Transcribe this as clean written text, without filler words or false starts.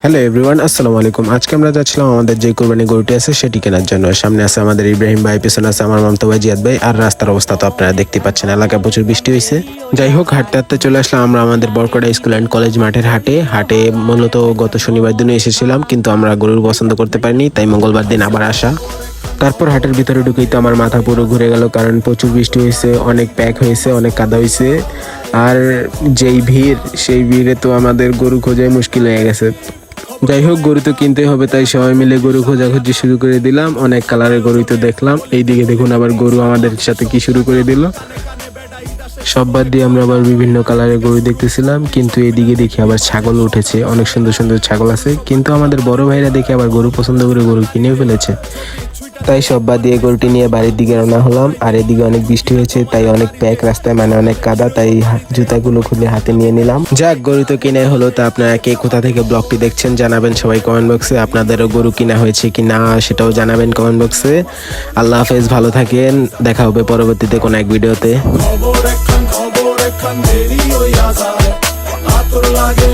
Hello everyone, আসসালামু আলাইকুম। আজকে আমরা যাচ্ছিলাম আমাদের যে কোরবানি গরুটি আছে সেটি কেনার জন্য। সামনে আছে আমাদের ইব্রাহিম ভাই, পেছনে আছে আমার মামতো ভাই জিয়াদ ভাই। আর রাস্তার অবস্থা তো আপনারা দেখতে পাচ্ছেন, এলাকায় প্রচুর বৃষ্টি হয়েছে। যাই হোক, হাঁটতে হাঁটতে চলে আসলাম আমরা আমাদের বরকড়া স্কুল অ্যান্ড কলেজ মাঠের হাটে মূলত গত শনিবার দিনে এসেছিলাম, কিন্তু আমরা গরুর পছন্দ করতে পারিনি, তাই মঙ্গলবার দিন আবার আসা। তারপর হাটের ভিতরে ঢুকেই তো আমার মাথা পুরো ঘুরে গেল, কারণ প্রচুর বৃষ্টি হয়েছে, অনেক প্যাক হয়েছে, অনেক কাদা হয়েছে। আর যেই ভিড়, সেই ভিড়ে তো আমাদের গরু খোঁজাই মুশকিল হয়ে গেছে। যাই হোক, গরু তো কিনতে হবে, তাই সবাই মিলে গরু খোঁজাখুঁজি শুরু করে দিলাম। অনেক কালারের গরুই তো দেখলাম। এইদিকে দেখুন, আবার গরু আমাদের সাথে কি শুরু করে দিল। সব বাদ দিয়ে আমরা আবার বিভিন্ন কালারের গরু দেখতেছিলাম, কিন্তু এদিকে দেখি আবার ছাগল উঠেছে, অনেক সুন্দর সুন্দর ছাগল আছে। কিন্তু আমাদের বড় ভাইরা দেখে আবার গরু পছন্দ করে গরু কিনেও ফেলেছে। তাই সব বাদ দিয়ে গরুটি নিয়ে বাড়ির দিকে রওনা হলাম। আর এদিকে অনেক বৃষ্টি হয়েছে, তাই অনেক প্যাক রাস্তায়, মানে অনেক কাদা, তাই জুতাগুলো খুলে হাতে নিয়ে নিলাম। যাক, গরু তো কিনে হলো। তা আপনারা কে কোথা থেকে ব্লগটি দেখছেন জানাবেন সবাই কমেন্ট বক্সে। আপনাদেরও গরু কিনা হয়েছে কি না সেটাও জানাবেন কমেন্ট বক্সে। আল্লাহ হাফেজ, ভালো থাকেন। দেখা হবে পরবর্তীতে কোনো এক ভিডিওতে। খবর একখান দেরি হইয়া যায়, আতর লাগে